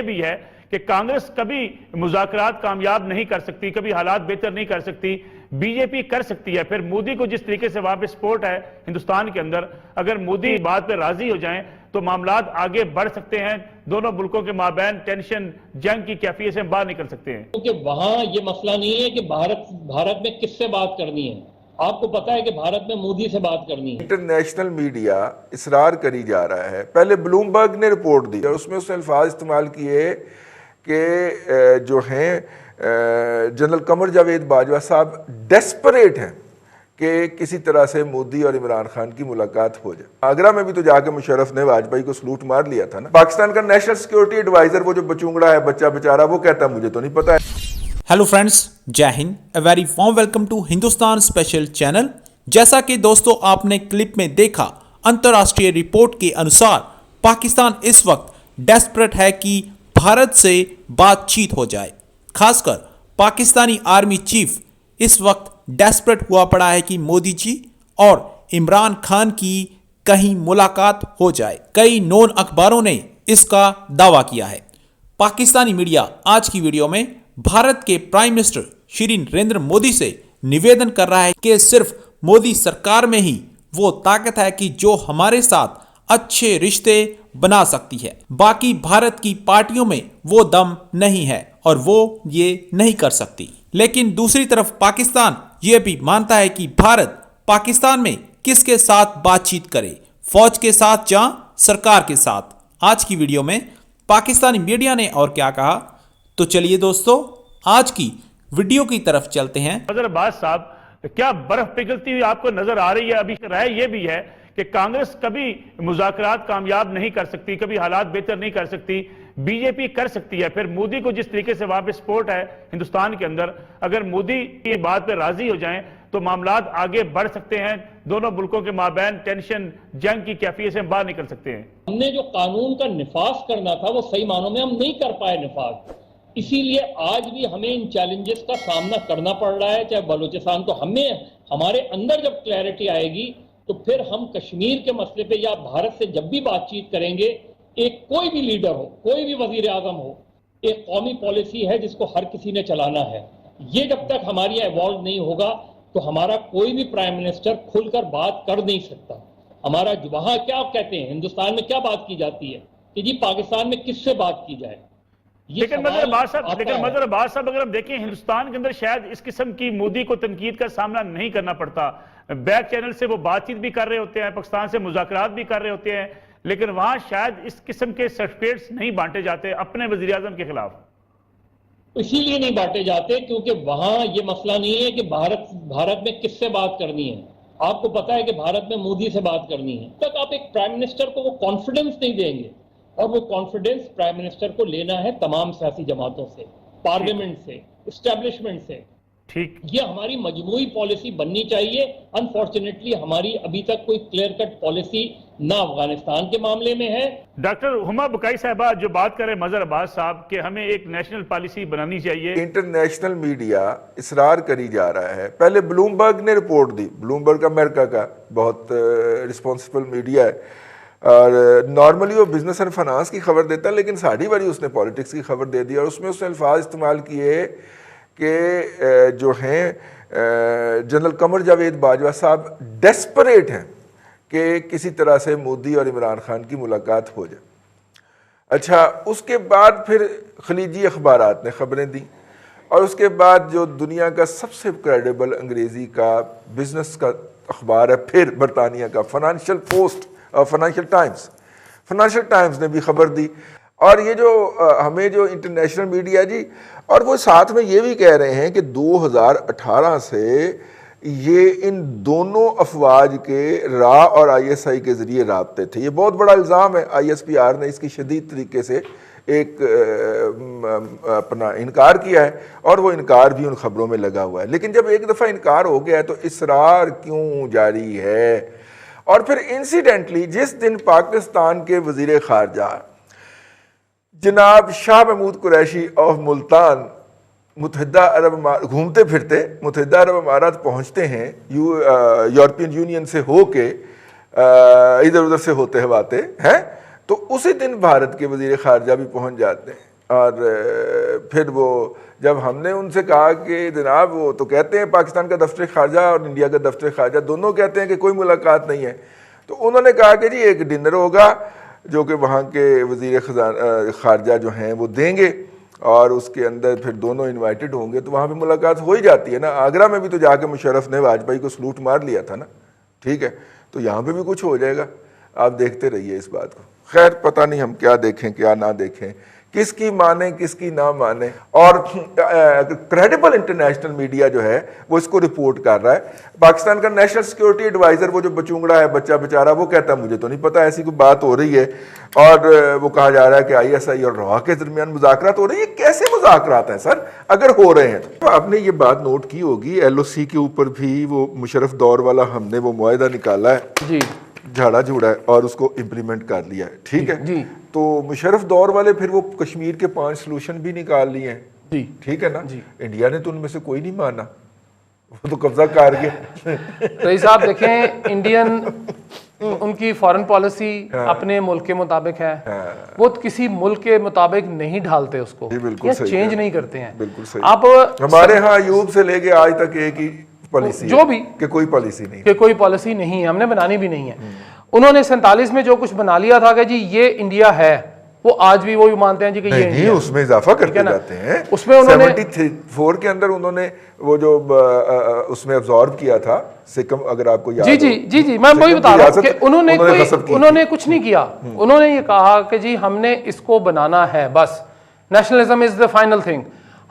بھی ہے کہ کانگریس کبھی مذاکرات کامیاب نہیں کر سکتی، کبھی حالات بہتر نہیں کر سکتی، بی جے پی کر سکتی ہے۔ پھر مودی کو جس طریقے سے وہاں پہ سپورٹ ہے ہندوستان کے اندر، اگر مودی بات پہ راضی ہو جائیں تو معاملات آگے بڑھ سکتے ہیں، دونوں ملکوں کے مابین ٹینشن جنگ کی کیفیت سے باہر نکل سکتے ہیں۔ کیونکہ وہاں یہ مسئلہ نہیں ہے کہ بھارت میں کس سے بات کرنی ہے، آپ کو پتا ہے کہ بھارت میں مودی سے بات کرنی ہے۔ انٹرنیشنل میڈیا اصرار کری جا رہا ہے، پہلے بلومبرگ نے رپورٹ دی اور اس میں اس نے الفاظ استعمال کیے کہ جو ہیں جنرل قمر جاوید باجوہ صاحب ڈیسپریٹ ہیں کہ کسی طرح سے مودی اور عمران خان کی ملاقات ہو جائے۔ آگرہ میں بھی تو جا کے مشرف نے واجپئی کو سلوٹ مار لیا تھا نا۔ پاکستان کا نیشنل سیکیورٹی ایڈوائزر وہ جو بچونگڑا ہے بچہ بیچارہ، وہ کہتا ہے مجھے تو نہیں پتا ہے۔ Hello friends, Jai Hind, a very warm welcome to Hindustan special channel. جیسا کہ دوستو آپ نے کلپ میں دیکھا، انترراشٹریہ رپورٹ کے انوسار پاکستان اس وقت ڈیسپریٹ ہے کہ بھارت سے بات چیت ہو جائے۔ خاص کر پاکستانی آرمی چیف اس وقت ڈیسپریٹ ہوا پڑا ہے کہ مودی جی اور عمران خان کی کہیں ملاقات ہو جائے۔ کئی نون اخباروں نے اس کا دعویٰ کیا ہے۔ پاکستانی میڈیا آج کی ویڈیو میں بھارت کے پرائم منسٹر شری نریندر مودی سے نویدن کر رہا ہے کہ صرف مودی سرکار میں ہی وہ طاقت ہے کہ جو ہمارے ساتھ اچھے رشتے بنا سکتی ہے، باقی بھارت کی پارٹیوں میں وہ دم نہیں ہے اور وہ یہ نہیں کر سکتی۔ لیکن دوسری طرف پاکستان یہ بھی مانتا ہے کہ بھارت پاکستان میں کس کے ساتھ بات چیت کرے، فوج کے ساتھ یا سرکار کے ساتھ۔ آج کی ویڈیو میں پاکستانی میڈیا نے اور کیا کہا، تو چلیے دوستو آج کی ویڈیو کی طرف چلتے ہیں۔ مظہر عباس صاحب، کیا برف پگھلتی ہوئی آپ کو نظر آ رہی ہے؟ ابھی رائے یہ بھی ہے کہ کانگریس کبھی مذاکرات کامیاب نہیں کر سکتی، کبھی حالات بہتر نہیں کر سکتی، بی جے پی کر سکتی ہے۔ پھر مودی کو جس طریقے سے وہاں پہ سپورٹ ہے ہندوستان کے اندر، اگر مودی کی بات پہ راضی ہو جائیں تو معاملات آگے بڑھ سکتے ہیں، دونوں ملکوں کے مابین ٹینشن جنگ کی کیفیت سے باہر نکل سکتے ہیں۔ ہم نے جو قانون کا نفاذ کرنا تھا وہ صحیح معنوں میں ہم نہیں کر پائے نفاذ، اسی لیے آج بھی ہمیں ان چیلنجز کا سامنا کرنا پڑ رہا ہے، چاہے بلوچستان۔ تو ہمارے اندر جب کلیئرٹی آئے گی تو پھر ہم کشمیر کے مسئلے پہ یا بھارت سے جب بھی بات چیت کریں گے، ایک کوئی بھی لیڈر ہو، کوئی بھی وزیر اعظم ہو، ایک قومی پالیسی ہے جس کو ہر کسی نے چلانا ہے۔ یہ جب تک ہماری ایوالو نہیں ہوگا تو ہمارا کوئی بھی پرائم منسٹر کھل کر بات کر نہیں سکتا۔ ہمارا وہاں کیا کہتے ہیں، ہندوستان میں کیا بات کی جاتی ہے کہ جی پاکستان میں کس سے بات کی جائے۔ لیکن مظہر عباس صاحب اگر ہم دیکھیں ہندوستان کے اندر شاید اس قسم کی مودی کو تنقید کا سامنا نہیں کرنا پڑتا۔ بیک چینل سے وہ بات چیت بھی کر رہے ہوتے ہیں، پاکستان سے مذاکرات بھی کر رہے ہوتے ہیں، لیکن وہاں شاید اس قسم کے سرٹیفکیٹس نہیں بانٹے جاتے اپنے وزیر اعظم کے خلاف۔ اسی لیے نہیں بانٹے جاتے کیونکہ وہاں یہ مسئلہ نہیں ہے کہ بھارت میں کس سے بات کرنی ہے، آپ کو پتا ہے کہ بھارت میں مودی سے بات کرنی ہے۔ تک آپ ایک پرائم منسٹر کو وہ کانفیڈنس نہیں دیں گے، اور وہ کانفیڈنس پرائم منسٹر کو لینا ہے تمام سیاسی جماعتوں سے، پارلیمنٹ سے، اسٹیبلشمنٹ سے۔ ٹھیک، یہ ہماری مجموعی پالیسی بننی چاہیے۔ انفارچونیٹلی ہماری ابھی تک کوئی کلیئر کٹ پالیسی نہ افغانستان کے معاملے میں ہے۔ ڈاکٹر ہما بکائی صاحبہ جو بات کرے مظہر عباس صاحب کہ ہمیں ایک نیشنل پالیسی بنانی چاہیے۔ انٹرنیشنل میڈیا اصرار کری جا رہا ہے، پہلے بلومبرگ نے رپورٹ دی۔ بلومبرگ امریکہ کا بہت رسپانسبل میڈیا ہے اور نارملی وہ بزنس اینڈ فنانس کی خبر دیتا ہے، لیکن ساڑھی باری اس نے پالیٹکس کی خبر دے دی اور اس میں اس نے الفاظ استعمال کیے کہ جو ہیں جنرل قمر جاوید باجوہ صاحب ڈیسپریٹ ہیں کہ کسی طرح سے مودی اور عمران خان کی ملاقات ہو جائے۔ اچھا، اس کے بعد پھر خلیجی اخبارات نے خبریں دیں اور اس کے بعد جو دنیا کا سب سے کریڈیبل انگریزی کا بزنس کا اخبار ہے پھر برطانیہ کا فائنینشیل پوسٹ اور فائنینشیل ٹائمز نے بھی خبر دی۔ اور یہ جو ہمیں جو انٹرنیشنل میڈیا جی، اور وہ ساتھ میں یہ بھی کہہ رہے ہیں کہ 2018 سے یہ ان دونوں افواج کے را اور آئی ایس آئی کے ذریعے رابطے تھے۔ یہ بہت بڑا الزام ہے، آئی ایس پی آر نے اس کی شدید طریقے سے ایک اپنا انکار کیا ہے اور وہ انکار بھی ان خبروں میں لگا ہوا ہے۔ لیکن جب ایک دفعہ انکار ہو گیا ہے تو اصرار کیوں جاری ہے؟ اور پھر انسیڈنٹلی جس دن پاکستان کے وزیر خارجہ جناب شاہ محمود قریشی آف ملتان متحدہ عرب امارات گھومتے پھرتے متحدہ عرب امارات پہنچتے ہیں یورپین یونین سے ہو کے ادھر ادھر سے ہوتے ہوتے ہیں، تو اسی دن بھارت کے وزیر خارجہ بھی پہنچ جاتے ہیں۔ اور پھر وہ جب ہم نے ان سے کہا کہ جناب وہ تو کہتے ہیں پاکستان کا دفتر خارجہ اور انڈیا کا دفتر خارجہ دونوں کہتے ہیں کہ کوئی ملاقات نہیں ہے، تو انہوں نے کہا کہ جی ایک ڈنر ہوگا جو کہ وہاں کے وزیر خارجہ جو ہیں وہ دیں گے اور اس کے اندر پھر دونوں انوائٹڈ ہوں گے، تو وہاں پہ ملاقات ہو ہی جاتی ہے نا۔ آگرہ میں بھی تو جا کے مشرف نے واجپئی کو سلوٹ مار لیا تھا نا، ٹھیک ہے، تو یہاں پہ بھی کچھ ہو جائے گا، آپ دیکھتے رہیے اس بات کو۔ خیر پتہ نہیں ہم کیا دیکھیں کیا نہ دیکھیں، کس کی مانیں کس کی نہ مانیں، اور کریڈیبل انٹرنیشنل میڈیا جو ہے وہ اس کو رپورٹ کر رہا ہے۔ پاکستان کا نیشنل سیکورٹی ایڈوائزر وہ جو بچونگڑا ہے بچہ بیچارہ، وہ کہتا ہے مجھے تو نہیں پتا ایسی کوئی بات ہو رہی ہے، اور وہ کہا جا رہا ہے کہ ISI اور روا کے درمیان مذاکرات ہو رہے ہیں۔ یہ کیسے مذاکرات ہیں سر اگر ہو رہے ہیں تو؟ آپ نے یہ بات نوٹ کی ہوگی LOC کے اوپر بھی وہ مشرف دور والا ہم نے وہ معاہدہ نکالا ہے جی، جھاڑا جھوڑا ہے اور اس کو امپلیمنٹ کر لیا ہے، ٹھیک ہے جی، تو مشرف دور والے پھر وہ کشمیر کے 5 سلوشن بھی نکال لیے ہیں، جی، ٹھیک ہے نا، جی۔ انڈیا نے تو ان میں سے کوئی نہیں مانا، وہ تو قبضہ کر گیا۔ رئیس صاحب دیکھیں، انڈین ان کی فارن پالیسی اپنے ملک کے مطابق ہے، وہ کسی ملک کے مطابق نہیں ڈھالتے اس کو، بالکل یا صحیح چینج نہیں کرتے ہیں۔ بالکل صحیح۔ آپ ہمارے ہاں ایوب سے لے کے آج تک ایک ہی پالیسی جو بھی کہ کوئی پالیسی نہیں، کہ کوئی پالیسی نہیں ہے، ہم نے بنانی بھی نہیں ہے۔ انہوں نے 47 میں جو کچھ بنا لیا تھا کہ جی یہ انڈیا ہے، وہ آج بھی وہی مانتے ہیں جی کہ یہ نہیں، اس میں اضافہ کرتے جاتے ہیں۔ اس میں انہوں نے 74 کے اندر انہوں نے وہ جو اس میں ابزارب کیا تھا سکم، اگر آپ کو یاد جی ہو، جی جی جی میں وہی بتا رہا ہوں کہ انہوں نے کچھ نہیں کیا۔ انہوں نے یہ کہا کہ جی ہم نے اس کو بنانا ہے، بس nationalism is the final thing.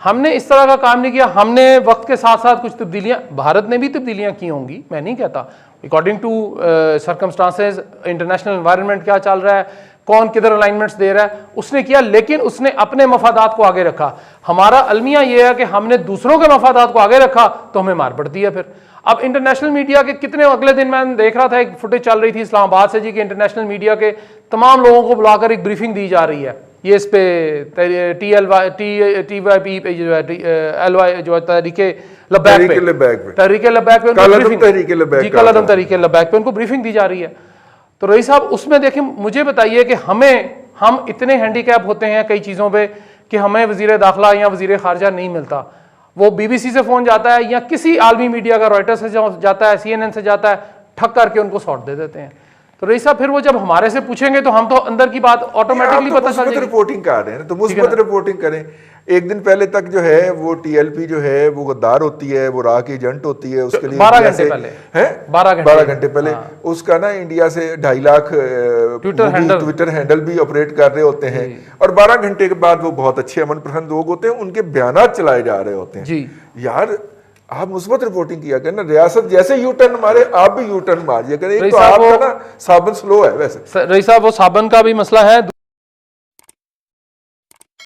ہم نے اس طرح کا کام نہیں کیا، ہم نے وقت کے ساتھ ساتھ کچھ تبدیلیاں، بھارت نے بھی تبدیلیاں کی ہوں گی، میں نہیں کہتا، according to circumstances, international environment کیا چل رہا ہے، کون کدھر الائنمنٹس دے رہا ہے، اس نے کیا، لیکن اس نے اپنے مفادات کو آگے رکھا۔ ہمارا المیہ یہ ہے کہ ہم نے دوسروں کے مفادات کو آگے رکھا تو ہمیں مار پڑتی ہے پھر۔ اب انٹرنیشنل میڈیا کے کتنے، اگلے دن میں دیکھ رہا تھا ایک فوٹیج چل رہی تھی اسلام آباد سے جی کہ انٹرنیشنل میڈیا کے تمام لوگوں کو بلا کر ایک بریفنگ دی جا رہی ہے، یہ اس پہ TYP پہ جو ہے LY جو ہے تحریک لبیک پہ، تحریک لبیک پہ کل عدم تحریک لبیک پہ ان کو بریفنگ دی جا رہی ہے۔ تو رئیس صاحب اس میں دیکھیں، مجھے بتائیے کہ ہم اتنے ہینڈی کیپ ہوتے ہیں کئی چیزوں پہ کہ ہمیں وزیر داخلہ یا وزیر خارجہ نہیں ملتا، وہ BBC سے فون جاتا ہے یا کسی عالمی میڈیا کا، روئٹر سے جاتا ہے، CNN سے جاتا ہے، ٹھک کر کے ان کو سارٹ دے دیتے ہیں۔ تو رئیس صاحب پھر وہ جب ہمارے سے پوچھیں گے تو ہم تو اندر کی بات آٹومیٹکلی پتہ چل جائے گی۔ رپورٹنگ کر رہے ہیں تو مثبت رپورٹنگ کریں۔ ایک دن پہلے تک جو ہے وہ TLP جو ہے وہ غدار ہوتی ہے، وہ راہ کی ایجنٹ ہوتی ہے، اس کے لیے 12 گھنٹے پہلے 12 گھنٹے پہلے اس کا نا انڈیا سے 2.5 لاکھ ٹویٹر ہینڈل بھی آپریٹ کر رہے ہوتے ہیں، اور 12 گھنٹے کے بعد وہ بہت اچھے امن پسند لوگ ہوتے ہیں، ان کے بیانات چلائے جا رہے ہوتے ہیں۔ جی یار آپ مثبت رپورٹنگ کیا کریں نا، ریاست جیسے یو ٹرن مارے آپ بھی یو ٹرن ماریے کریں۔ ایک تو آپ کا نا صابن سلو ہے ویسے رئیس صاحب، وہ صابن کا بھی مسئلہ ہے۔